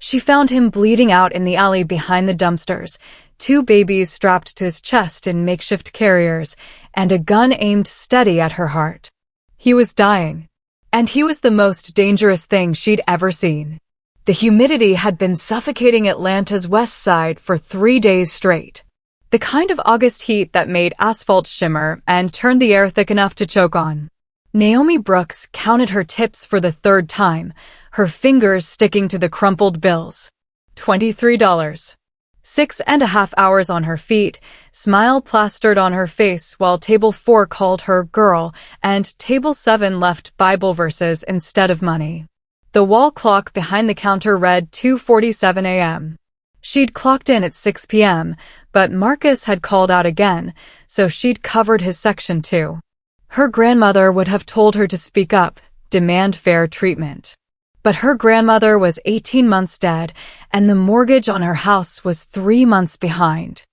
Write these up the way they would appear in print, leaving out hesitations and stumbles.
She found him bleeding out in the alley behind the dumpsters, two babies strapped to his chest in makeshift carriers, and a gun aimed steady at her heart. He was dying. And he was the most dangerous thing she'd ever seen. The humidity had been suffocating Atlanta's west side for 3 days straight. The kind of August heat that made asphalt shimmer and turned the air thick enough to choke on. Naomi Brooks counted her tips for the third time, her fingers sticking to the crumpled bills. $23. 6.5 hours on her feet, smile plastered on her face while Table 4 called her girl and Table 7 left Bible verses instead of money. The wall clock behind the counter read 2:47 a.m. She'd clocked in at 6 p.m., but Marcus had called out again, so she'd covered his section too. Her grandmother would have told her to speak up, demand fair treatment. But her grandmother was 18 months dead, and the mortgage on her house was 3 months behind.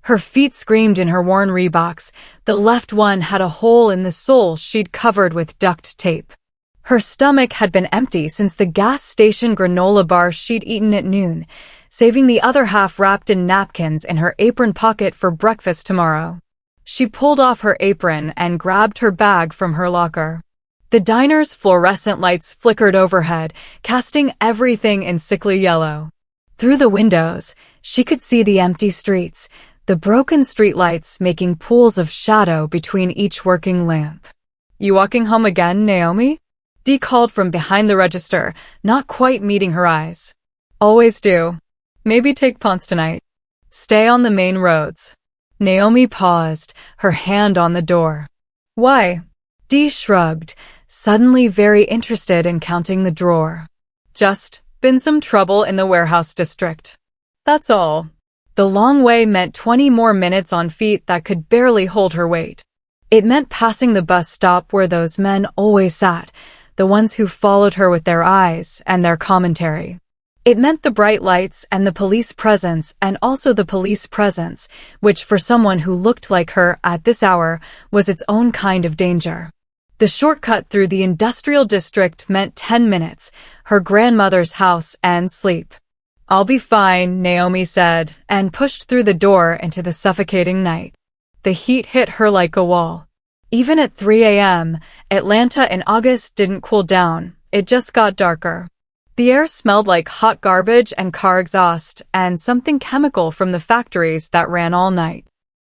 Her feet screamed in her worn Reeboks. The left one had a hole in the sole she'd covered with duct tape. Her stomach had been empty since the gas station granola bar she'd eaten at noon, saving the other half wrapped in napkins in her apron pocket for breakfast tomorrow. She pulled off her apron and grabbed her bag from her locker. The diner's fluorescent lights flickered overhead, casting everything in sickly yellow. Through the windows, she could see the empty streets, the broken streetlights making pools of shadow between each working lamp. "You walking home again, Naomi?" Dee called from behind the register, not quite meeting her eyes. "Always do. Maybe take Ponce tonight. Stay on the main roads." Naomi paused, her hand on the door. "Why?" Dee shrugged, suddenly very interested in counting the drawer. "Just been some trouble in the warehouse district. That's all." The long way meant 20 more minutes on feet that could barely hold her weight. It meant passing the bus stop where those men always sat, the ones who followed her with their eyes and their commentary. It meant the bright lights and the police presence, and also the police presence, which for someone who looked like her at this hour was its own kind of danger. The shortcut through the industrial district meant 10 minutes, her grandmother's house, and sleep. "I'll be fine," Naomi said, and pushed through the door into the suffocating night. The heat hit her like a wall. Even at 3 a.m., Atlanta in August didn't cool down, it just got darker. The air smelled like hot garbage and car exhaust, and something chemical from the factories that ran all night.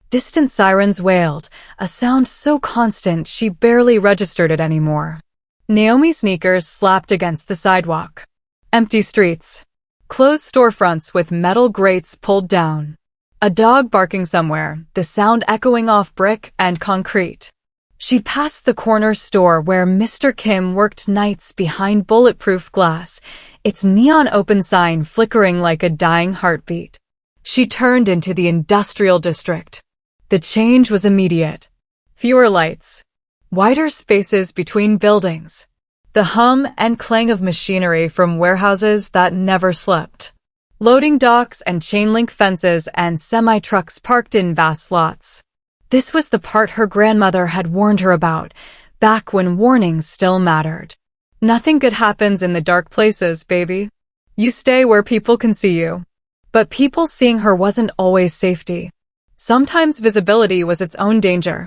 Distant sirens wailed, a sound so constant she barely registered it anymore. Naomi's sneakers slapped against the sidewalk. Empty streets. Closed storefronts with metal grates pulled down. A dog barking somewhere, the sound echoing off brick and concrete. She passed the corner store where Mr. Kim worked nights behind bulletproof glass, its neon open sign flickering like a dying heartbeat. She turned into the industrial district. The change was immediate. Fewer lights. Wider spaces between buildings. The hum and clang of machinery from warehouses that never slept. Loading docks and chain-link fences and semi-trucks parked in vast lots. This was the part her grandmother had warned her about, back when warnings still mattered. "Nothing good happens in the dark places, baby. You stay where people can see you." But people seeing her wasn't always safety. Sometimes visibility was its own danger.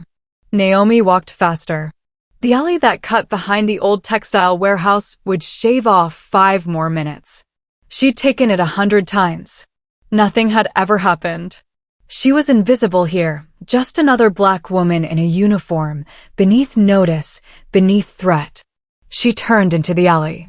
Naomi walked faster. The alley that cut behind the old textile warehouse would shave off 5 more minutes. She'd taken it 100 times. Nothing had ever happened. She was invisible here, just another black woman in a uniform, beneath notice, beneath threat. She turned into the alley.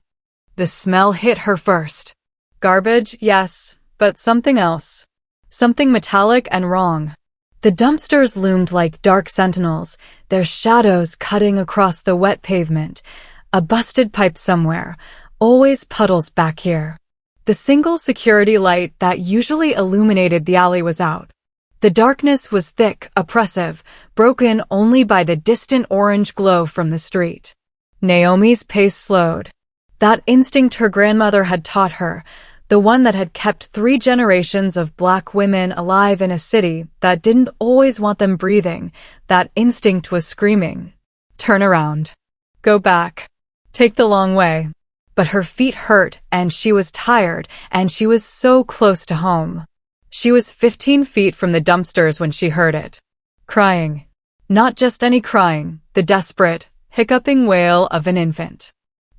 The smell hit her first. Garbage, yes, but something else. Something metallic and wrong. The dumpsters loomed like dark sentinels, their shadows cutting across the wet pavement. A busted pipe somewhere, always puddles back here. The single security light that usually illuminated the alley was out. The darkness was thick, oppressive, broken only by the distant orange glow from the street. Naomi's pace slowed. That instinct her grandmother had taught her, the one that had kept 3 generations of black women alive in a city that didn't always want them breathing, that instinct was screaming. "Turn around. Go back. Take the long way." But her feet hurt, and she was tired, and she was so close to home. She was 15 feet from the dumpsters when she heard it. Crying. Not just any crying, the desperate, hiccuping wail of an infant.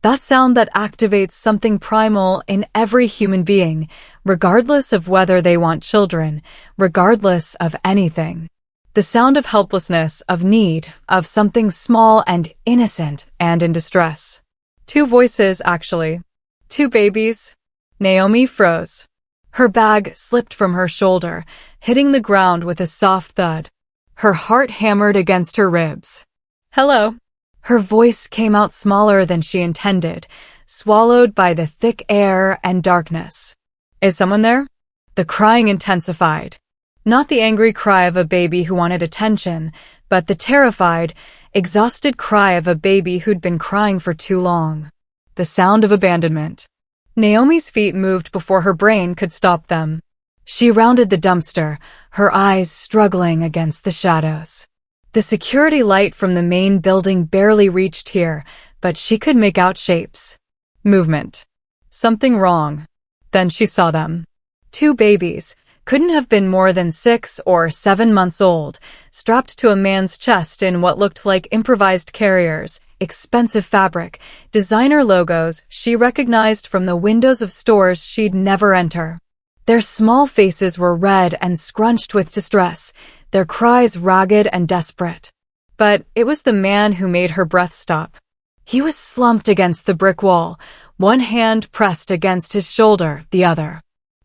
That sound that activates something primal in every human being, regardless of whether they want children, regardless of anything. The sound of helplessness, of need, of something small and innocent and in distress. Two voices, actually. Two babies. Naomi froze. Her bag slipped from her shoulder, hitting the ground with a soft thud. Her heart hammered against her ribs. Hello. Her voice came out smaller than she intended, swallowed by the thick air and darkness. Is someone there? The crying intensified. Not the angry cry of a baby who wanted attention, but the terrified, exhausted cry of a baby who'd been crying for too long. The sound of abandonment. Naomi's feet moved before her brain could stop them. She rounded the dumpster, her eyes struggling against the shadows. The security light from the main building barely reached here, but she could make out shapes. Movement. Something wrong. Then she saw them. Two babies, couldn't have been more than 6 or 7 months old, strapped to a man's chest in what looked like improvised carriers, expensive fabric, designer logos she recognized from the windows of stores she'd never enter. Their small faces were red and scrunched with distress, their cries ragged and desperate. But it was the man who made her breath stop. He was slumped against the brick wall, one hand pressed against his shoulder, the other.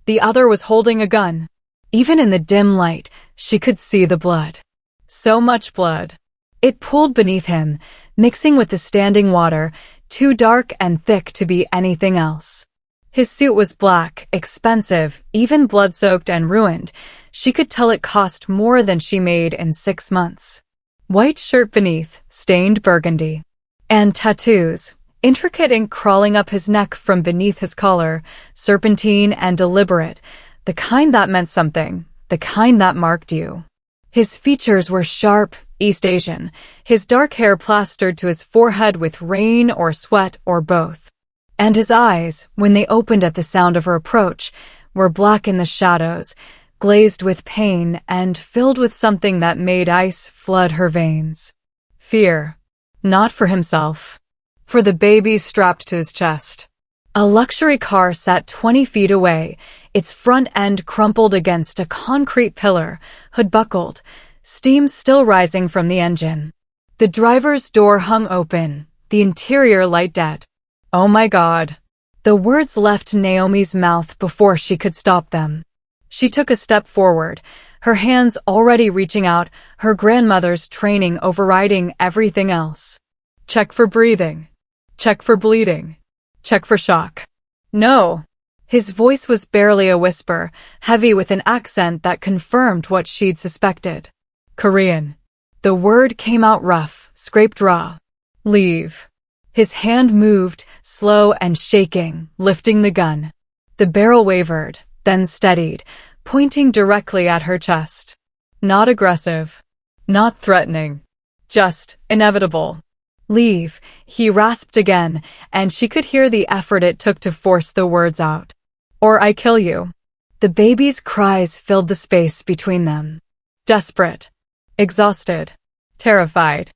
The other was holding a gun. Even in the dim light, she could see the blood. So much blood. It pooled beneath him, mixing with the standing water, too dark and thick to be anything else. His suit was black, expensive, even blood-soaked and ruined. She could tell it cost more than she made in 6 months. White shirt beneath, stained burgundy. And tattoos, intricate ink crawling up his neck from beneath his collar, serpentine and deliberate, the kind that meant something, the kind that marked you. His features were sharp, East Asian, his dark hair plastered to his forehead with rain or sweat or both. And his eyes, when they opened at the sound of her approach, were black in the shadows, glazed with pain and filled with something that made ice flood her veins. Fear. Not for himself. For the baby strapped to his chest. A luxury car sat 20 feet away, its front end crumpled against a concrete pillar, hood buckled, steam still rising from the engine. The driver's door hung open, the interior light dead. Oh my God. The words left Naomi's mouth before she could stop them. She took a step forward, her hands already reaching out, her grandmother's training overriding everything else. Check for breathing. Check for bleeding. Check for shock. No. His voice was barely a whisper, heavy with an accent that confirmed what she'd suspected. Korean. The word came out rough, scraped raw. Leave. His hand moved, slow and shaking, lifting the gun. The barrel wavered, then steadied, pointing directly at her chest. Not aggressive. Not threatening. Just inevitable. Leave, he rasped again, and she could hear the effort it took to force the words out. Or I kill you. The baby's cries filled the space between them. Desperate. Exhausted. Terrified.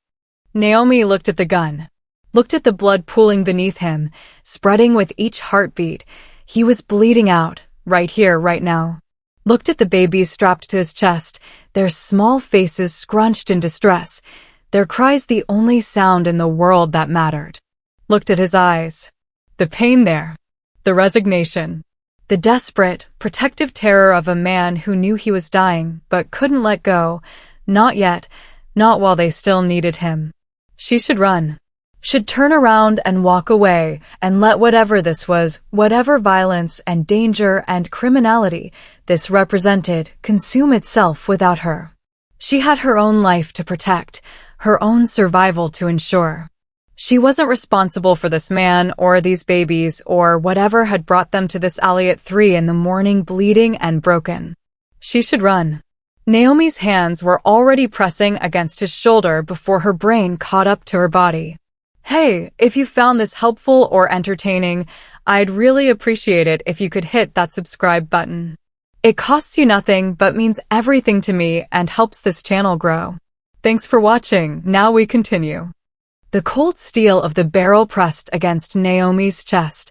Naomi looked at the gun. Looked at the blood pooling beneath him, spreading with each heartbeat. He was bleeding out, right here, right now. Looked at the babies strapped to his chest, their small faces scrunched in distress, their cries the only sound in the world that mattered. Looked at his eyes. The pain there. The resignation. The desperate, protective terror of a man who knew he was dying, but couldn't let go. Not yet. Not while they still needed him. She should run. Should turn around and walk away and let whatever this was, whatever violence and danger and criminality this represented, consume itself without her. She had her own life to protect, her own survival to ensure. She wasn't responsible for this man or these babies or whatever had brought them to this alley at 3 in the morning bleeding and broken. She should run. Naomi's hands were already pressing against his shoulder before her brain caught up to her body. Hey, if you found this helpful or entertaining, I'd really appreciate it if you could hit that subscribe button. It costs you nothing but means everything to me and helps this channel grow. Thanks for watching. Now we continue. The cold steel of the barrel pressed against Naomi's chest,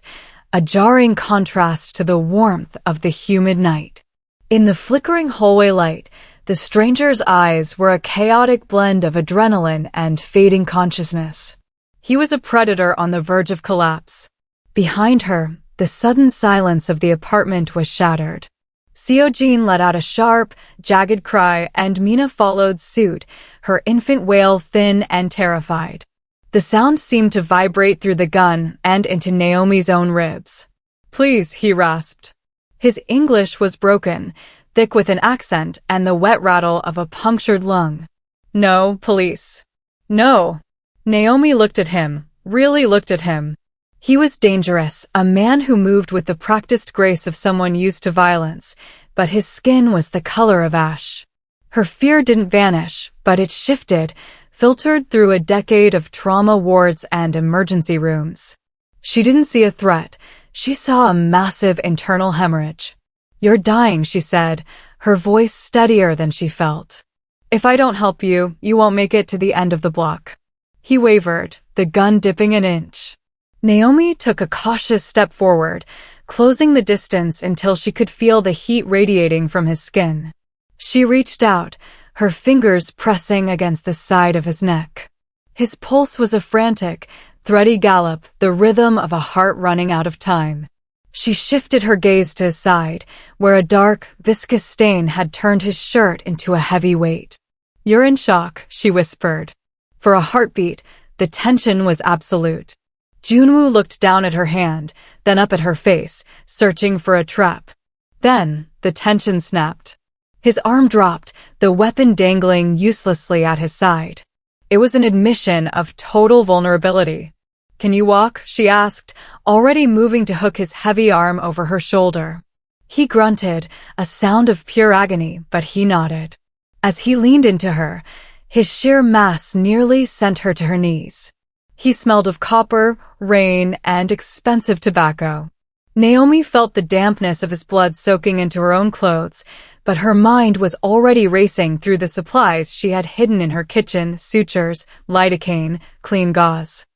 a jarring contrast to the warmth of the humid night. In the flickering hallway light, the stranger's eyes were a chaotic blend of adrenaline and fading consciousness. He was a predator on the verge of collapse. Behind her, the sudden silence of the apartment was shattered. Jean let out a sharp, jagged cry, and Mina followed suit, her infant wail thin and terrified. The sound seemed to vibrate through the gun and into Naomi's own ribs. "Please," he rasped. His English was broken, thick with an accent and the wet rattle of a punctured lung. "No, police. No." Naomi looked at him, really looked at him. He was dangerous, a man who moved with the practiced grace of someone used to violence, but his skin was the color of ash. Her fear didn't vanish, but it shifted, filtered through a decade of trauma wards and emergency rooms. She didn't see a threat. She saw a massive internal hemorrhage. "You're dying," she said, her voice steadier than she felt. "If I don't help you, you won't make it to the end of the block." He wavered, the gun dipping an inch. Naomi took a cautious step forward, closing the distance until she could feel the heat radiating from his skin. She reached out, her fingers pressing against the side of his neck. His pulse was a frantic, thready gallop, the rhythm of a heart running out of time. She shifted her gaze to his side, where a dark, viscous stain had turned his shirt into a heavy weight. "You're in shock," she whispered. For a heartbeat, the tension was absolute. Junwoo looked down at her hand, then up at her face, searching for a trap. Then, the tension snapped. His arm dropped, the weapon dangling uselessly at his side. It was an admission of total vulnerability. "Can you walk?" she asked, already moving to hook his heavy arm over her shoulder. He grunted, a sound of pure agony, but he nodded. As he leaned into her, his sheer mass nearly sent her to her knees. He smelled of copper, rain, and expensive tobacco. Naomi felt the dampness of his blood soaking into her own clothes, but her mind was already racing through the supplies she had hidden in her kitchen: sutures, lidocaine, clean gauze.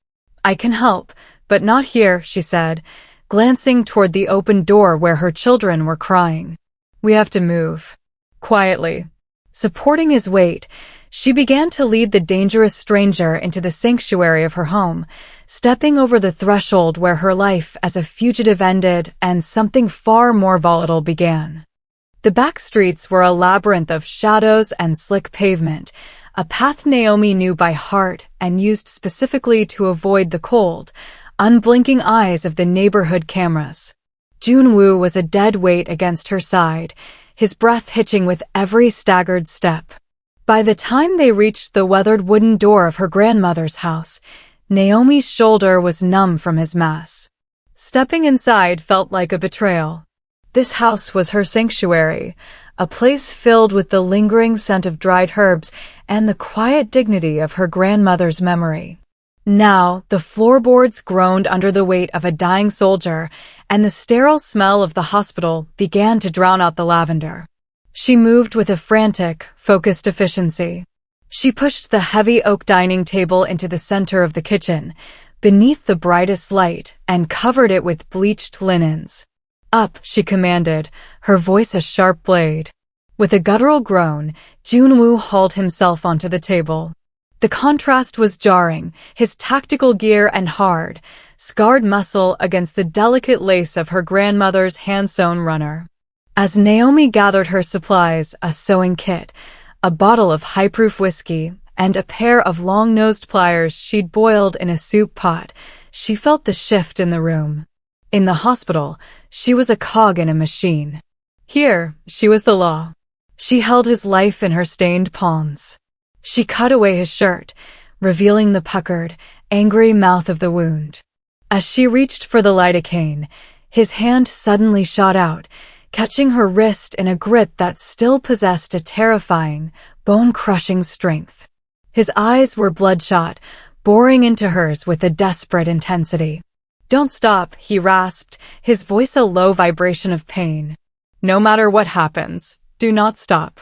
"I can help, but not here," she said, glancing toward the open door where her children were crying. "We have to move." Quietly, supporting his weight, she began to lead the dangerous stranger into the sanctuary of her home, stepping over the threshold where her life as a fugitive ended and something far more volatile began. The back streets were a labyrinth of shadows and slick pavement, a path Naomi knew by heart and used specifically to avoid the cold, unblinking eyes of the neighborhood cameras. Junwoo was a dead weight against her side, his breath hitching with every staggered step. By the time they reached the weathered wooden door of her grandmother's house, Naomi's shoulder was numb from his mass. Stepping inside felt like a betrayal. This house was her sanctuary, a place filled with the lingering scent of dried herbs and the quiet dignity of her grandmother's memory. Now, the floorboards groaned under the weight of a dying soldier, and the sterile smell of the hospital began to drown out the lavender. She moved with a frantic, focused efficiency. She pushed the heavy oak dining table into the center of the kitchen, beneath the brightest light, and covered it with bleached linens. "Up," she commanded, her voice a sharp blade. With a guttural groan, Junwoo hauled himself onto the table. The contrast was jarring, his tactical gear and hard, scarred muscle against the delicate lace of her grandmother's hand-sewn runner. As Naomi gathered her supplies, a sewing kit, a bottle of high-proof whiskey, and a pair of long-nosed pliers she'd boiled in a soup pot, she felt the shift in the room. In the hospital, she was a cog in a machine. Here, she was the law. She held his life in her stained palms. She cut away his shirt, revealing the puckered, angry mouth of the wound. As she reached for the lidocaine, his hand suddenly shot out, catching her wrist in a grip that still possessed a terrifying, bone-crushing strength. His eyes were bloodshot, boring into hers with a desperate intensity. "Don't stop," he rasped, his voice a low vibration of pain. "No matter what happens, do not stop."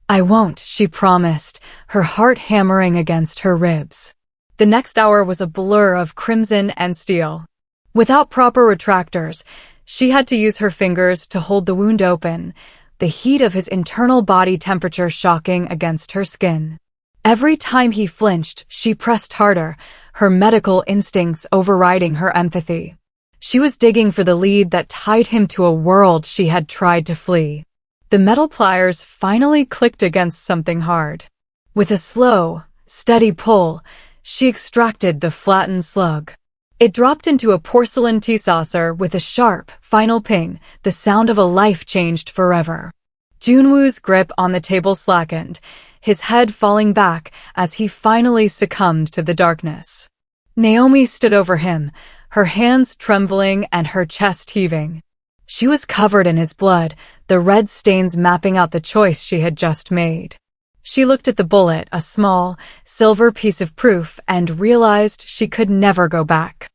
"I won't," she promised, her heart hammering against her ribs. The next hour was a blur of crimson and steel. Without proper retractors, she had to use her fingers to hold the wound open, the heat of his internal body temperature shocking against her skin. Every time he flinched, she pressed harder, her medical instincts overriding her empathy. She was digging for the lead that tied him to a world she had tried to flee. The metal pliers finally clicked against something hard. With a slow, steady pull, she extracted the flattened slug. It dropped into a porcelain tea saucer with a sharp, final ping, the sound of a life changed forever. Junwoo's grip on the table slackened, his head falling back as he finally succumbed to the darkness. Naomi stood over him, her hands trembling and her chest heaving. She was covered in his blood, the red stains mapping out the choice she had just made. She looked at the bullet, a small, silver piece of proof, and realized she could never go back.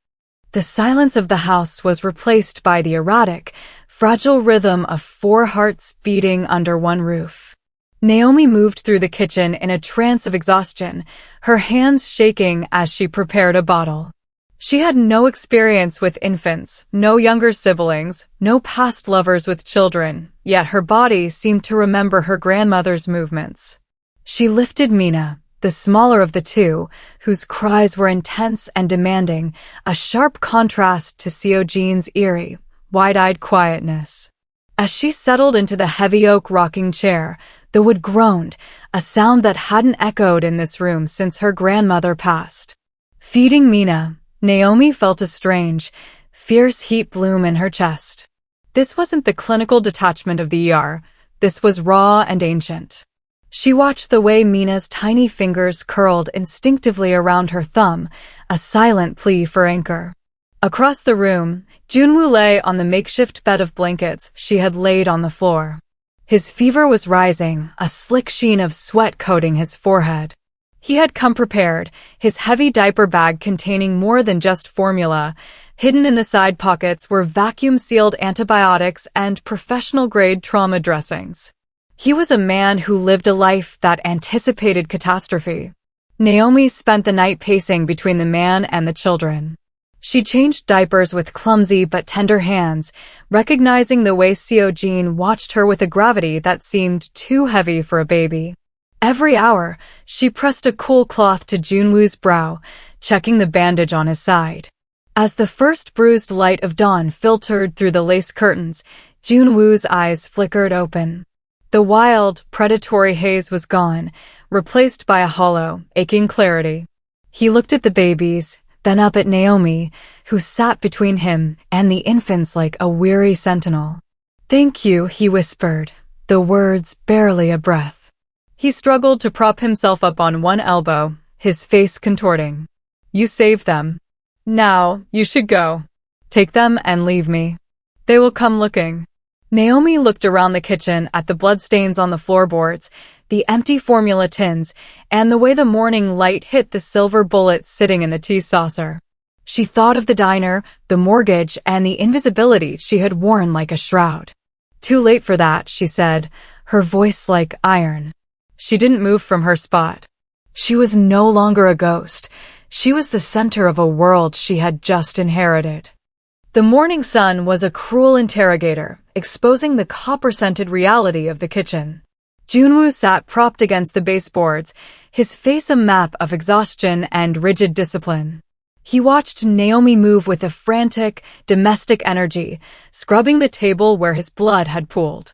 The silence of the house was replaced by the erratic, fragile rhythm of 4 hearts beating under one roof. Naomi moved through the kitchen in a trance of exhaustion, her hands shaking as she prepared a bottle. She had no experience with infants, no younger siblings, no past lovers with children, yet her body seemed to remember her grandmother's movements. She lifted Mina, the smaller of the two, whose cries were intense and demanding, a sharp contrast to Seo-jin's eerie, wide-eyed quietness. As she settled into the heavy oak rocking chair, the wood groaned, a sound that hadn't echoed in this room since her grandmother passed. Feeding Mina, Naomi felt a strange, fierce heat bloom in her chest. This wasn't the clinical detachment of the ER, this was raw and ancient. She watched the way Mina's tiny fingers curled instinctively around her thumb, a silent plea for anchor. Across the room, Junwoo lay on the makeshift bed of blankets she had laid on the floor. His fever was rising, a slick sheen of sweat coating his forehead. He had come prepared, his heavy diaper bag containing more than just formula. Hidden in the side pockets were vacuum-sealed antibiotics and professional-grade trauma dressings. He was a man who lived a life that anticipated catastrophe. Naomi spent the night pacing between the man and the children. She changed diapers with clumsy but tender hands, recognizing the way Seo-jin watched her with a gravity that seemed too heavy for a baby. Every hour, she pressed a cool cloth to Junwoo's brow, checking the bandage on his side. As the first bruised light of dawn filtered through the lace curtains, Junwoo's eyes flickered open. The wild, predatory haze was gone, replaced by a hollow, aching clarity. He looked at the babies, then up at Naomi, who sat between him and the infants like a weary sentinel. "Thank you," he whispered, the words barely a breath. He struggled to prop himself up on one elbow, his face contorting. "You saved them. Now, you should go. Take them and leave me. They will come looking." Naomi looked around the kitchen at the bloodstains on the floorboards, the empty formula tins, and the way the morning light hit the silver bullet sitting in the tea saucer. She thought of the diner, the mortgage, and the invisibility she had worn like a shroud. "Too late for that," she said, her voice like iron. She didn't move from her spot. She was no longer a ghost. She was the center of a world she had just inherited. The morning sun was a cruel interrogator, exposing the copper-scented reality of the kitchen. Junwoo sat propped against the baseboards, his face a map of exhaustion and rigid discipline. He watched Naomi move with a frantic, domestic energy, scrubbing the table where his blood had pooled.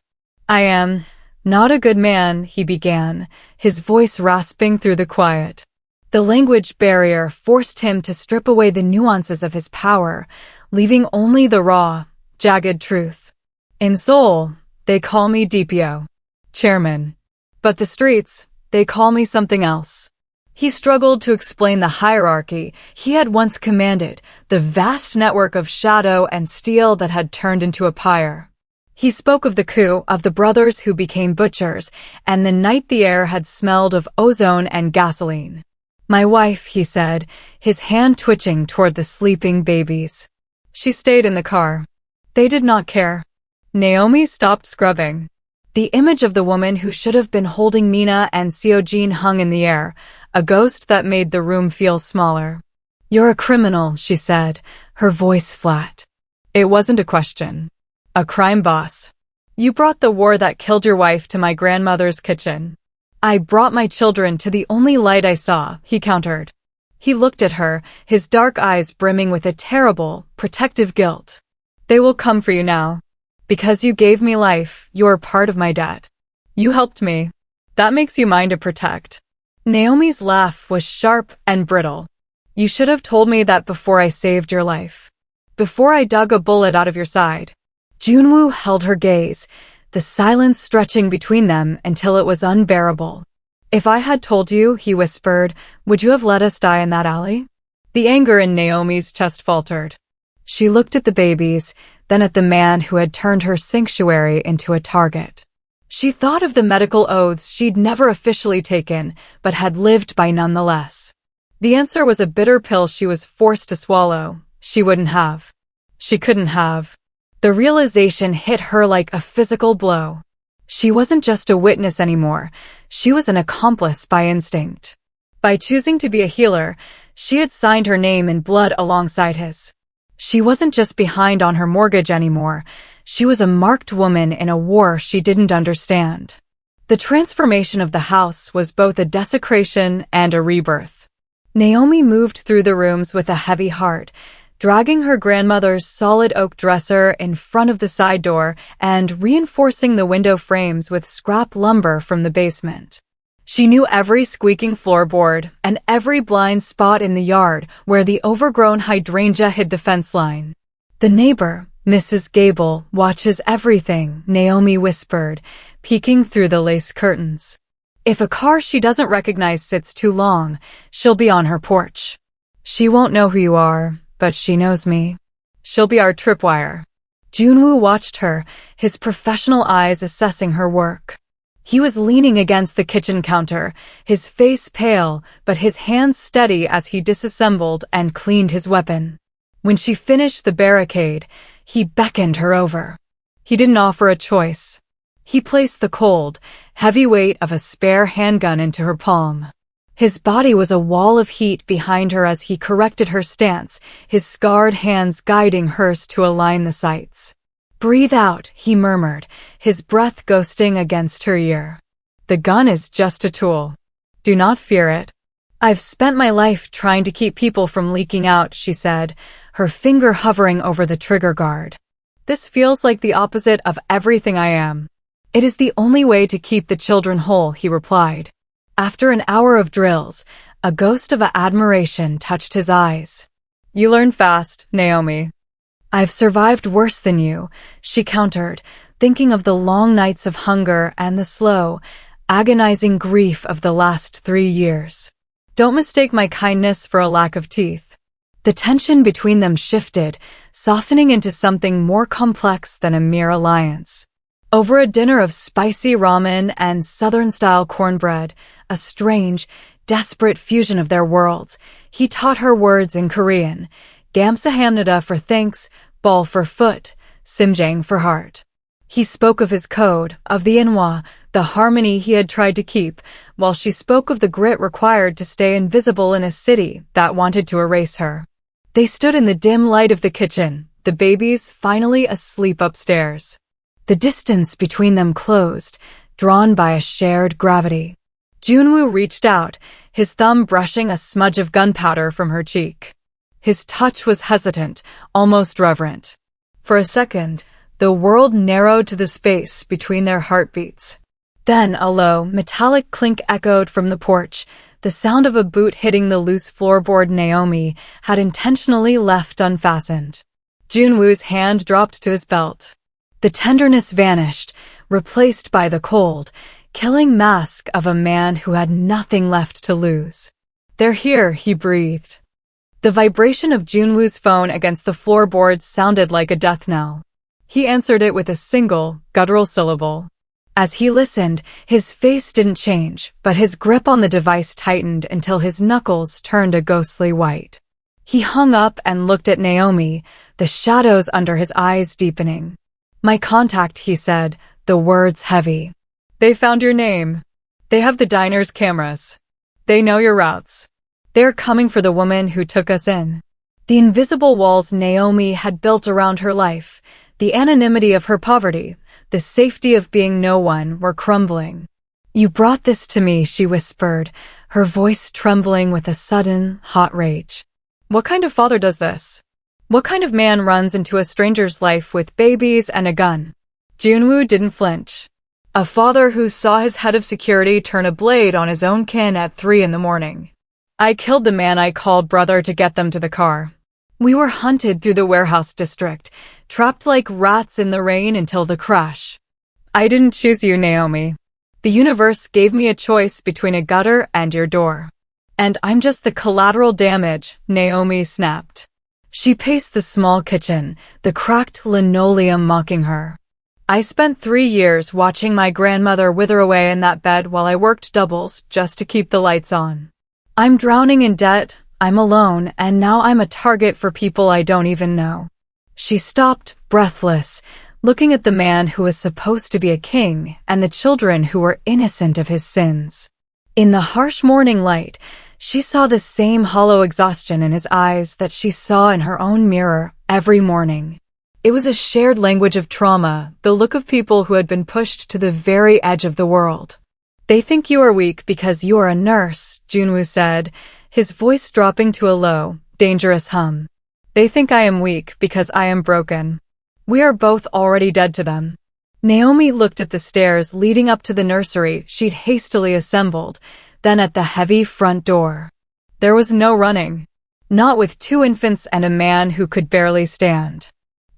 "I am not a good man," he began, his voice rasping through the quiet. The language barrier forced him to strip away the nuances of his power, leaving only the raw, jagged truth. "In Seoul, they call me DPO, chairman. But the streets, they call me something else." He struggled to explain the hierarchy he had once commanded, the vast network of shadow and steel that had turned into a pyre. He spoke of the coup, of the brothers who became butchers, and the night the air had smelled of ozone and gasoline. My wife, he said, his hand twitching toward the sleeping babies. She stayed in the car. They did not care. Naomi stopped scrubbing. The image of the woman who should have been holding Mina and Seojin hung in the air, a ghost that made the room feel smaller. You're a criminal, she said, her voice flat. It wasn't a question. A crime boss. You brought the war that killed your wife to my grandmother's kitchen. I brought my children to the only light I saw, he countered. He looked at her, his dark eyes brimming with a terrible, protective guilt. They will come for you now. Because you gave me life, you're part of my debt. You helped me. That makes you mine to protect. Naomi's laugh was sharp and brittle. You should have told me that before I saved your life. Before I dug a bullet out of your side. Junwoo held her gaze, the silence stretching between them until it was unbearable. If I had told you, he whispered, would you have let us die in that alley? The anger in Naomi's chest faltered. She looked at the babies, then at the man who had turned her sanctuary into a target. She thought of the medical oaths she'd never officially taken, but had lived by nonetheless. The answer was a bitter pill she was forced to swallow. She wouldn't have. She couldn't have. The realization hit her like a physical blow. She wasn't just a witness anymore. She was an accomplice by instinct. By choosing to be a healer, she had signed her name in blood alongside his. She wasn't just behind on her mortgage anymore. She was a marked woman in a war she didn't understand. The transformation of the house was both a desecration and a rebirth. Naomi moved through the rooms with a heavy heart, dragging her grandmother's solid oak dresser in front of the side door and reinforcing the window frames with scrap lumber from the basement. She knew every squeaking floorboard and every blind spot in the yard where the overgrown hydrangea hid the fence line. The neighbor, Mrs. Gable, watches everything, Naomi whispered, peeking through the lace curtains. If a car she doesn't recognize sits too long, she'll be on her porch. She won't know who you are, but she knows me. She'll be our tripwire. Junwoo watched her, his professional eyes assessing her work. He was leaning against the kitchen counter, his face pale, but his hands steady as he disassembled and cleaned his weapon. When she finished the barricade, he beckoned her over. He didn't offer a choice. He placed the cold, heavy weight of a spare handgun into her palm. His body was a wall of heat behind her as he corrected her stance, his scarred hands guiding hers to align the sights. Breathe out, he murmured, his breath ghosting against her ear. The gun is just a tool. Do not fear it. I've spent my life trying to keep people from leaking out, she said, her finger hovering over the trigger guard. This feels like the opposite of everything I am. It is the only way to keep the children whole, he replied. After an hour of drills, a ghost of admiration touched his eyes. You learn fast, Naomi. I've survived worse than you, she countered, thinking of the long nights of hunger and the slow, agonizing grief of the last 3 years. Don't mistake my kindness for a lack of teeth. The tension between them shifted, softening into something more complex than a mere alliance. Over a dinner of spicy ramen and Southern-style cornbread, a strange, desperate fusion of their worlds, he taught her words in Korean, Gamsahamnida for thanks, ball for foot, simjang for heart. He spoke of his code, of the inwa, the harmony he had tried to keep, while she spoke of the grit required to stay invisible in a city that wanted to erase her. They stood in the dim light of the kitchen, the babies finally asleep upstairs. The distance between them closed, drawn by a shared gravity. Junwoo reached out, his thumb brushing a smudge of gunpowder from her cheek. His touch was hesitant, almost reverent. For a second, the world narrowed to the space between their heartbeats. Then a low, metallic clink echoed from the porch, the sound of a boot hitting the loose floorboard Naomi had intentionally left unfastened. Junwoo's hand dropped to his belt. The tenderness vanished, replaced by the cold, killing mask of a man who had nothing left to lose. They're here, he breathed. The vibration of Junwoo's phone against the floorboards sounded like a death knell. He answered it with a single, guttural syllable. As he listened, his face didn't change, but his grip on the device tightened until his knuckles turned a ghostly white. He hung up and looked at Naomi, the shadows under his eyes deepening. "My contact," he said, the words heavy. "They found your name. They have the diner's cameras. They know your routes. They're coming for the woman who took us in." The invisible walls Naomi had built around her life, the anonymity of her poverty, the safety of being no one, were crumbling. "You brought this to me," she whispered, her voice trembling with a sudden, hot rage. "What kind of father does this? What kind of man runs into a stranger's life with babies and a gun?" Junwoo didn't flinch. "A father who saw his head of security turn a blade on his own kin at 3 in the morning. I killed the man I called brother to get them to the car. We were hunted through the warehouse district, trapped like rats in the rain until the crash. I didn't choose you, Naomi. The universe gave me a choice between a gutter and your door. And I'm just the collateral damage," Naomi snapped. She paced the small kitchen, the cracked linoleum mocking her. "I spent 3 years watching my grandmother wither away in that bed while I worked doubles just to keep the lights on. I'm drowning in debt, I'm alone, and now I'm a target for people I don't even know." She stopped, breathless, looking at the man who was supposed to be a king and the children who were innocent of his sins. In the harsh morning light, she saw the same hollow exhaustion in his eyes that she saw in her own mirror every morning. It was a shared language of trauma, the look of people who had been pushed to the very edge of the world. "They think you are weak because you are a nurse," Junwoo said, his voice dropping to a low, dangerous hum. "They think I am weak because I am broken. We are both already dead to them." Naomi looked at the stairs leading up to the nursery she'd hastily assembled, then at the heavy front door. There was no running. Not with 2 infants and a man who could barely stand.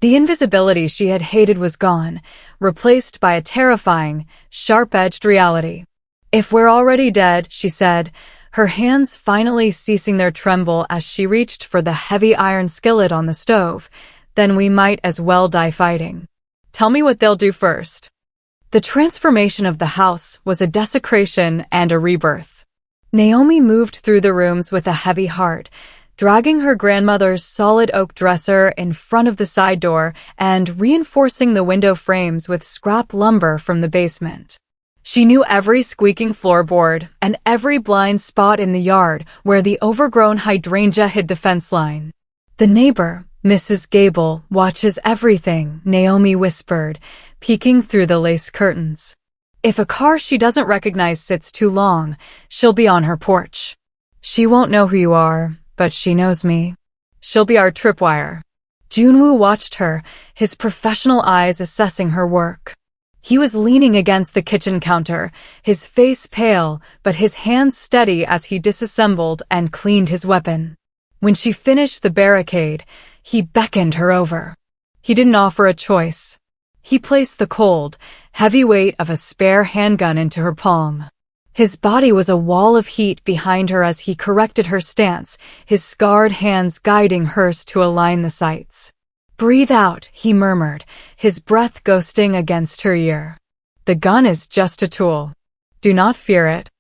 The invisibility she had hated was gone, replaced by a terrifying, sharp-edged reality. "If we're already dead," she said, her hands finally ceasing their tremble as she reached for the heavy iron skillet on the stove, "then we might as well die fighting. Tell me what they'll do first." The transformation of the house was a desecration and a rebirth. Naomi moved through the rooms with a heavy heart, dragging her grandmother's solid oak dresser in front of the side door and reinforcing the window frames with scrap lumber from the basement. She knew every squeaking floorboard and every blind spot in the yard where the overgrown hydrangea hid the fence line. "The neighbor, Mrs. Gable, watches everything," Naomi whispered, peeking through the lace curtains. "If a car she doesn't recognize sits too long, she'll be on her porch. She won't know who you are, but she knows me. She'll be our tripwire." Junwoo watched her, his professional eyes assessing her work. He was leaning against the kitchen counter, his face pale, but his hands steady as he disassembled and cleaned his weapon. When she finished the barricade, he beckoned her over. He didn't offer a choice. He placed the cold, heavy weight of a spare handgun into her palm. His body was a wall of heat behind her as he corrected her stance, his scarred hands guiding hers to align the sights. "Breathe out," he murmured, his breath ghosting against her ear. "The gun is just a tool. Do not fear it."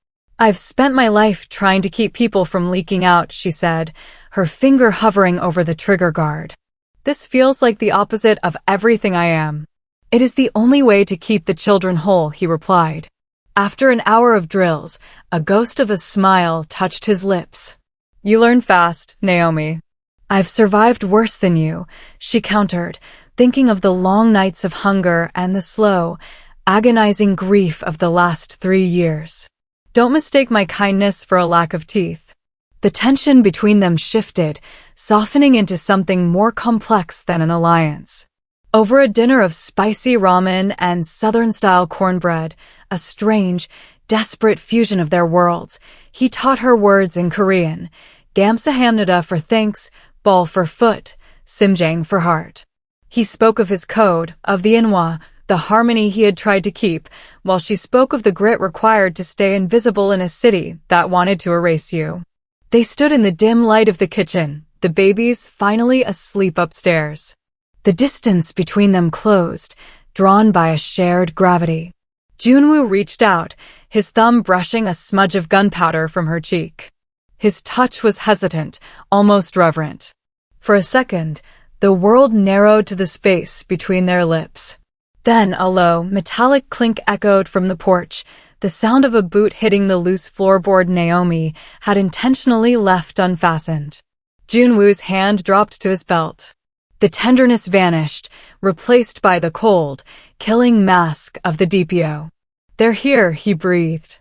"I've spent my life trying to keep people from leaking out," she said, her finger hovering over the trigger guard. "This feels like the opposite of everything I am." "It is the only way to keep the children whole," he replied. After an hour of drills, a ghost of a smile touched his lips. "You learn fast, Naomi." "I've survived worse than you," she countered, thinking of the long nights of hunger and the slow, agonizing grief of the last 3 years. "Don't mistake my kindness for a lack of teeth." The tension between them shifted, softening into something more complex than an alliance. Over a dinner of spicy ramen and Southern-style cornbread, a strange, desperate fusion of their worlds, he taught her words in Korean, Gamsahamnida for thanks, Ball for foot, Simjang for heart. He spoke of his code, of the Inwa, the harmony he had tried to keep, while she spoke of the grit required to stay invisible in a city that wanted to erase you. They stood in the dim light of the kitchen, the babies finally asleep upstairs. The distance between them closed, drawn by a shared gravity. Junwoo reached out, his thumb brushing a smudge of gunpowder from her cheek. His touch was hesitant, almost reverent. For a second, the world narrowed to the space between their lips. Then a low, metallic clink echoed from the porch, the sound of a boot hitting the loose floorboard Naomi had intentionally left unfastened. Junwoo's hand dropped to his belt. The tenderness vanished, replaced by the cold, killing mask of the DPO. "They're here," he breathed.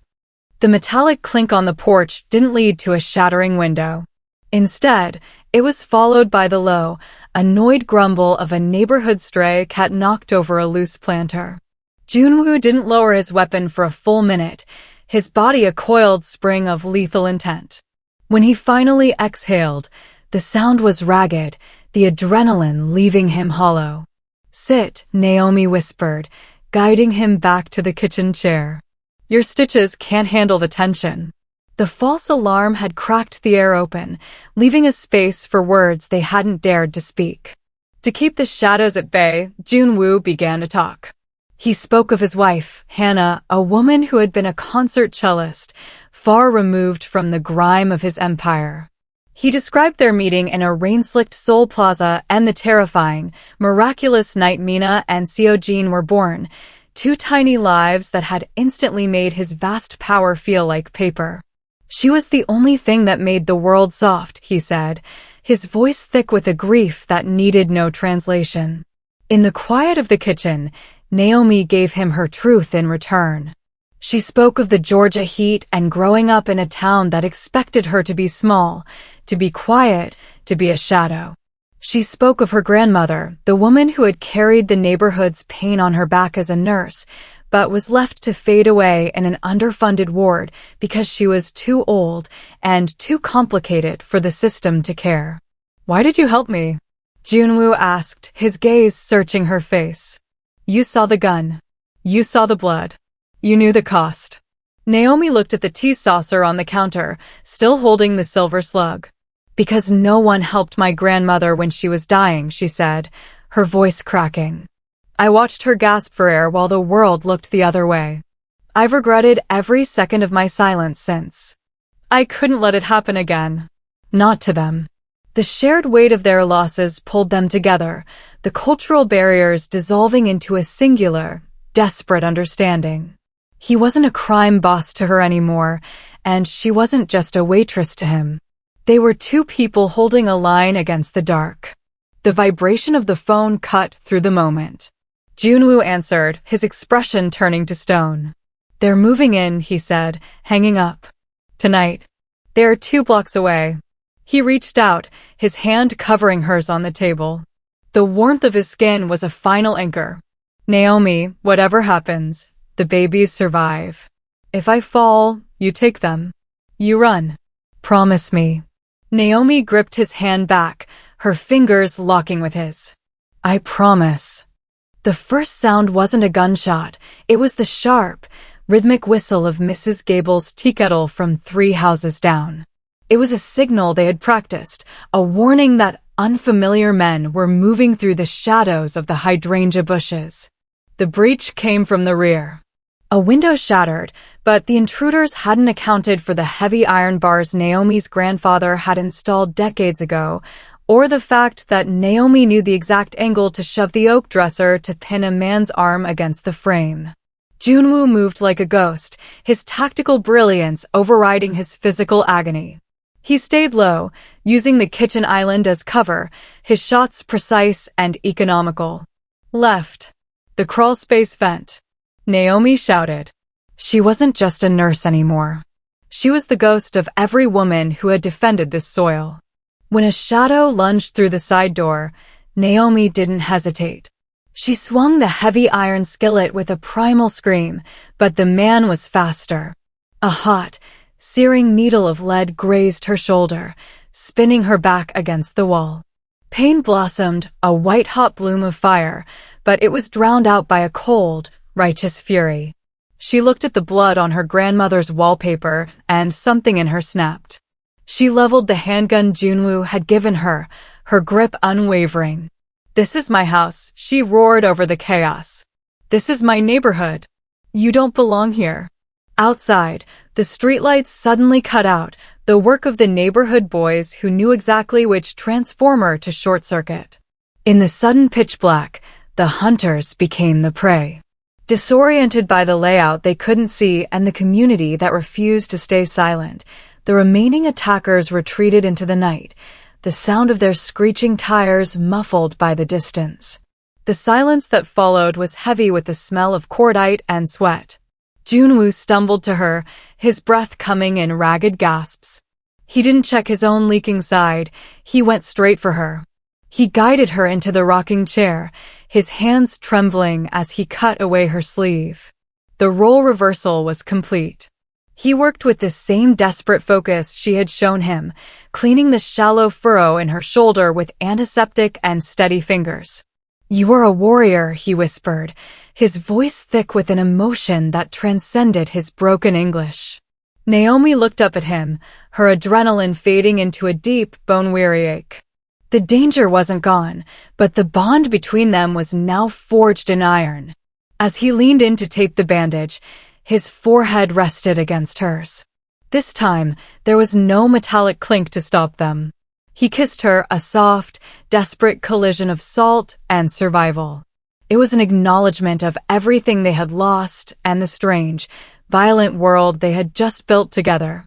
The metallic clink on the porch didn't lead to a shattering window. Instead, it was followed by the low, annoyed grumble of a neighborhood stray cat knocked over a loose planter. Junwoo didn't lower his weapon for a full minute, his body a coiled spring of lethal intent. When he finally exhaled, the sound was ragged, the adrenaline leaving him hollow. "Sit," Naomi whispered, guiding him back to the kitchen chair. "Your stitches can't handle the tension." The false alarm had cracked the air open, leaving a space for words they hadn't dared to speak. To keep the shadows at bay, Junwoo began to talk. He spoke of his wife, Hannah, a woman who had been a concert cellist, far removed from the grime of his empire. He described their meeting in a rain-slicked Seoul plaza and the terrifying, miraculous night Mina and Seojin were born, two tiny lives that had instantly made his vast power feel like paper. "She was the only thing that made the world soft," he said, his voice thick with a grief that needed no translation. In the quiet of the kitchen, Naomi gave him her truth in return. She spoke of the Georgia heat and growing up in a town that expected her to be small, to be quiet, to be a shadow. She spoke of her grandmother, the woman who had carried the neighborhood's pain on her back as a nurse, but was left to fade away in an underfunded ward because she was too old and too complicated for the system to care. "Why did you help me?" Junwoo asked, his gaze searching her face. "You saw the gun. You saw the blood. You knew the cost." Naomi looked at the tea saucer on the counter, still holding the silver slug. "Because no one helped my grandmother when she was dying," she said, her voice cracking. "I watched her gasp for air while the world looked the other way. I've regretted every second of my silence since. I couldn't let it happen again. Not to them." The shared weight of their losses pulled them together, the cultural barriers dissolving into a singular, desperate understanding. He wasn't a crime boss to her anymore, and she wasn't just a waitress to him. They were two people holding a line against the dark. The vibration of the phone cut through the moment. Junwoo answered, his expression turning to stone. "They're moving in," he said, hanging up. "Tonight. They are 2 blocks away." He reached out, his hand covering hers on the table. The warmth of his skin was a final anchor. "Naomi, whatever happens, the babies survive. If I fall, you take them. You run. Promise me." Naomi gripped his hand back, her fingers locking with his. "I promise." The first sound wasn't a gunshot, it was the sharp, rhythmic whistle of Mrs. Gable's tea kettle from 3 houses down. It was a signal they had practiced, a warning that unfamiliar men were moving through the shadows of the hydrangea bushes. The breach came from the rear. A window shattered, but the intruders hadn't accounted for the heavy iron bars Naomi's grandfather had installed decades ago, or the fact that Naomi knew the exact angle to shove the oak dresser to pin a man's arm against the frame. Junwoo moved like a ghost, his tactical brilliance overriding his physical agony. He stayed low, using the kitchen island as cover, his shots precise and economical. "Left. The crawlspace vent," Naomi shouted. She wasn't just a nurse anymore. She was the ghost of every woman who had defended this soil. When a shadow lunged through the side door, Naomi didn't hesitate. She swung the heavy iron skillet with a primal scream, but the man was faster. A hot, searing needle of lead grazed her shoulder, spinning her back against the wall. Pain blossomed, a white-hot bloom of fire, but it was drowned out by a cold, righteous fury. She looked at the blood on her grandmother's wallpaper, and something in her snapped. She leveled the handgun Junwoo had given her, her grip unwavering. "This is my house," she roared over the chaos. "This is my neighborhood. You don't belong here. Outside, the streetlights suddenly cut out, the work of the neighborhood boys who knew exactly which transformer to short-circuit. In the sudden pitch black, the hunters became the prey. Disoriented by the layout they couldn't see and the community that refused to stay silent, the remaining attackers retreated into the night, the sound of their screeching tires muffled by the distance. The silence that followed was heavy with the smell of cordite and sweat. Junwoo stumbled to her, his breath coming in ragged gasps. He didn't check his own leaking side, he went straight for her. He guided her into the rocking chair, his hands trembling as he cut away her sleeve. The role reversal was complete. He worked with the same desperate focus she had shown him, cleaning the shallow furrow in her shoulder with antiseptic and steady fingers. "You are a warrior," he whispered, his voice thick with an emotion that transcended his broken English. Naomi looked up at him, her adrenaline fading into a deep, bone-weary ache. The danger wasn't gone, but the bond between them was now forged in iron. As he leaned in to tape the bandage, his forehead rested against hers. This time, there was no metallic clink to stop them. He kissed her, a soft, desperate collision of salt and survival. It was an acknowledgement of everything they had lost and the strange, violent world they had just built together.